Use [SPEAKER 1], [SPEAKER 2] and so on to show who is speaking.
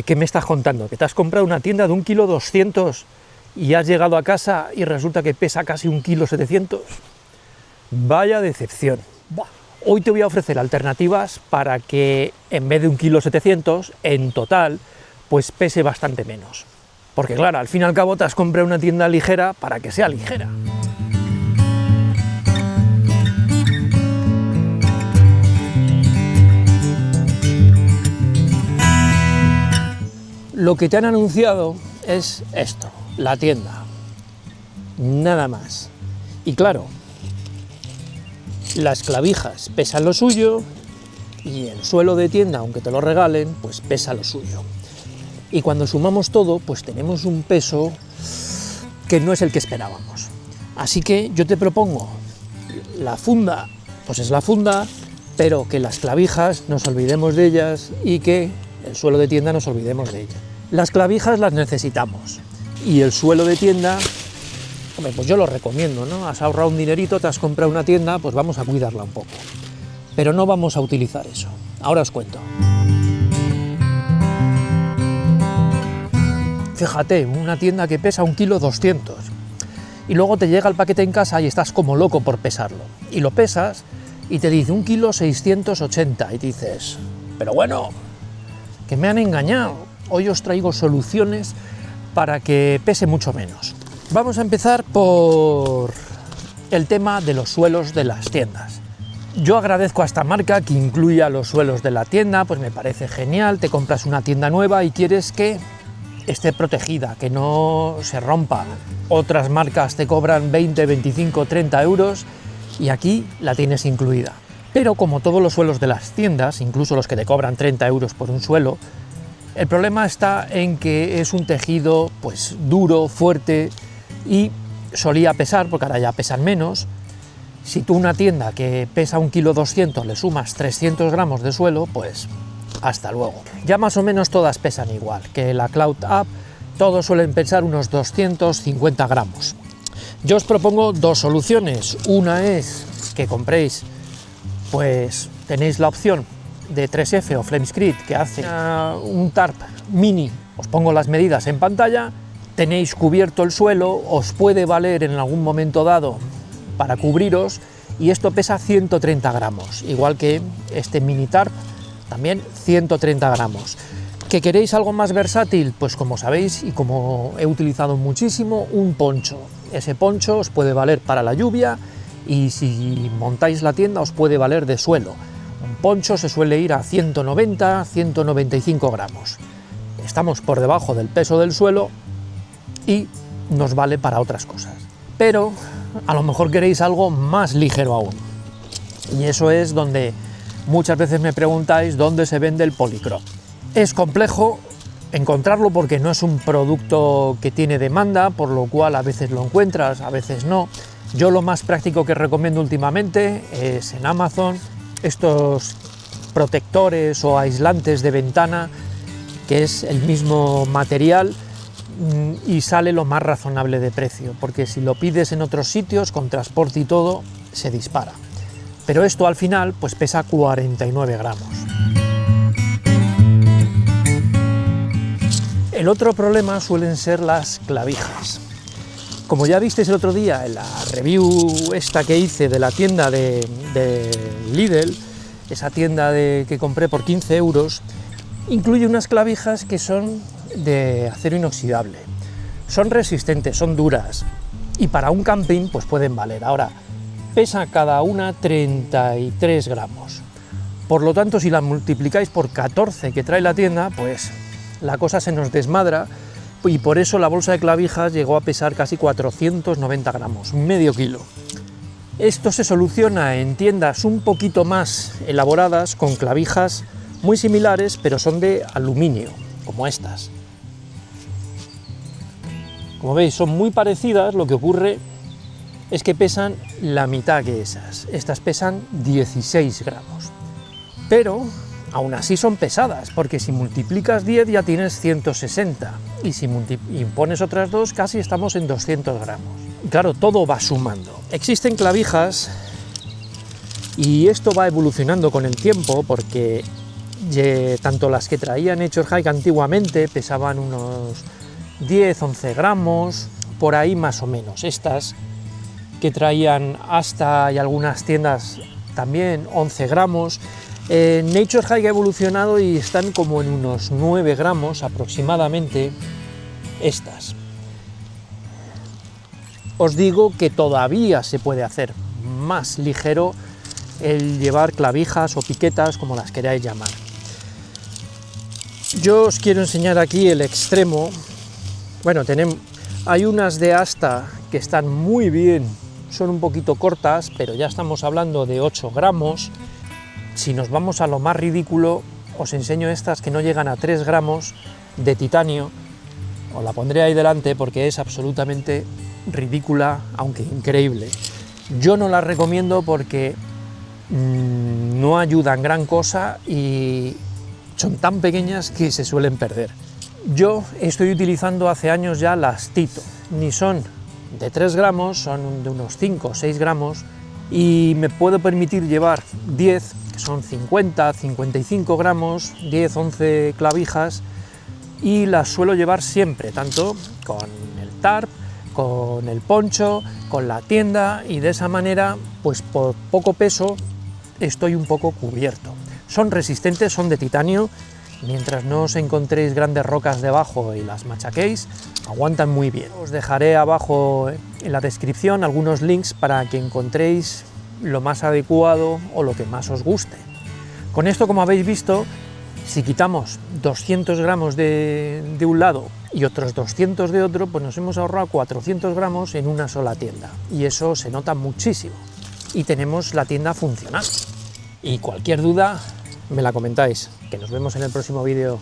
[SPEAKER 1] ¿Qué me estás contando? ¿Que te has comprado una tienda de 1,2 kg y has llegado a casa y resulta que pesa casi 1,7 kg? Vaya decepción. Hoy te voy a ofrecer alternativas para que en vez de 1,7 kg, en total, pues pese bastante menos. Porque claro, al fin y al cabo te has comprado una tienda ligera para que sea ligera. Lo que te han anunciado es esto, la tienda, nada más. Y claro, las clavijas pesan lo suyo y el suelo de tienda, aunque te lo regalen, pues pesa lo suyo. Y cuando sumamos todo, pues tenemos un peso que no es el que esperábamos. Así que yo te propongo, la funda, pues es la funda, pero que las clavijas nos olvidemos de ellas y que el suelo de tienda nos olvidemos de ellas. Las clavijas las necesitamos y el suelo de tienda, hombre, pues yo lo recomiendo, ¿no? Has ahorrado un dinerito, te has comprado una tienda, pues vamos a cuidarla un poco. Pero no vamos a utilizar eso. Ahora os cuento. Fíjate, una tienda que pesa 1,2 kg y luego te llega el paquete en casa y estás como loco por pesarlo. Y lo pesas y te dice 1,680 kg y dices, pero bueno, que me han engañado. Hoy os traigo soluciones para que pese mucho menos. Vamos a empezar por el tema de los suelos de las tiendas. Yo agradezco a esta marca que incluya los suelos de la tienda, pues me parece genial. Te compras una tienda nueva y quieres que esté protegida, que no se rompa. Otras marcas te cobran 20, 25, 30 euros y aquí la tienes incluida. Pero como todos los suelos de las tiendas, incluso los que te cobran 30 euros por un suelo, el problema está en que es un tejido pues duro, fuerte y solía pesar, porque ahora ya pesan menos. Si tú una tienda que pesa 1,2 kg le sumas 300 gramos de suelo, pues hasta luego. Ya más o menos todas pesan igual, que la Cloud Up, todos suelen pesar unos 250 gramos. Yo os propongo dos soluciones. Una es que compréis, pues tenéis la opción de 3F o Flamescreed, que hace un tarp mini. Os pongo las medidas en pantalla, tenéis cubierto el suelo, os puede valer en algún momento dado para cubriros, y esto pesa 130 gramos, igual que este mini tarp, también 130 gramos. ¿Que queréis algo más versátil? Pues como sabéis y como he utilizado muchísimo, un poncho. Ese poncho os puede valer para la lluvia y si montáis la tienda os puede valer de suelo. Un poncho se suele ir a 190, 195 gramos. Estamos por debajo del peso del suelo y nos vale para otras cosas. Pero a lo mejor queréis algo más ligero aún. Y eso es donde muchas veces me preguntáis dónde se vende el Polycrop. Es complejo encontrarlo porque no es un producto que tiene demanda, por lo cual a veces lo encuentras, a veces no. Yo lo más práctico que recomiendo últimamente es en Amazon estos protectores o aislantes de ventana, que es el mismo material y sale lo más razonable de precio, porque si lo pides en otros sitios con transporte y todo se dispara. Pero esto al final pues pesa 49 gramos. El otro problema suelen ser las clavijas. Como ya visteis el otro día en la review esta que hice de la tienda de Lidl, esa tienda que compré por 15 euros, incluye unas clavijas que son de acero inoxidable. Son resistentes, son duras y para un camping pues pueden valer. Ahora, pesa cada una 33 gramos. Por lo tanto, si la multiplicáis por 14 que trae la tienda, pues la cosa se nos desmadra. Y por eso la bolsa de clavijas llegó a pesar casi 490 gramos, medio kilo. Esto se soluciona en tiendas un poquito más elaboradas, con clavijas muy similares, pero son de aluminio, como estas. Como veis, son muy parecidas, lo que ocurre es que pesan la mitad que esas. Estas pesan 16 gramos. Pero aún así son pesadas, porque si multiplicas 10 ya tienes 160, y si pones otras dos casi estamos en 200 gramos. Claro, todo va sumando. Existen clavijas, y esto va evolucionando con el tiempo, porque tanto las que traía Nature Hike antiguamente pesaban unos 10-11 gramos, por ahí más o menos. Estas que traían hasta, y algunas tiendas también, 11 gramos. Nature Hike ha evolucionado y están como en unos 9 gramos aproximadamente estas. Os digo que todavía se puede hacer más ligero el llevar clavijas o piquetas, como las queráis llamar. Yo os quiero enseñar aquí el extremo. Bueno, hay unas de asta que están muy bien, son un poquito cortas, pero ya estamos hablando de 8 gramos. Si nos vamos a lo más ridículo, os enseño estas que no llegan a 3 gramos de titanio. Os la pondré ahí delante porque es absolutamente ridícula, aunque increíble. Yo no las recomiendo porque no ayudan gran cosa y son tan pequeñas que se suelen perder. Yo estoy utilizando hace años ya las Tito, ni son de 3 gramos, son de unos 5 o 6 gramos y me puedo permitir llevar 10, que son 50, 55 gramos, 10, 11 clavijas, y las suelo llevar siempre, tanto con el tarp, con el poncho, con la tienda, y de esa manera, pues por poco peso estoy un poco cubierto. Son resistentes, son de titanio, mientras no os encontréis grandes rocas debajo y las machaquéis, aguantan muy bien. Os dejaré abajo en la descripción algunos links para que encontréis lo más adecuado o lo que más os guste. Con esto, como habéis visto, si quitamos 200 gramos de un lado y otros 200 de otro, pues nos hemos ahorrado 400 gramos en una sola tienda, y eso se nota muchísimo, y tenemos la tienda funcional. Y cualquier duda me la comentáis, que nos vemos en el próximo vídeo.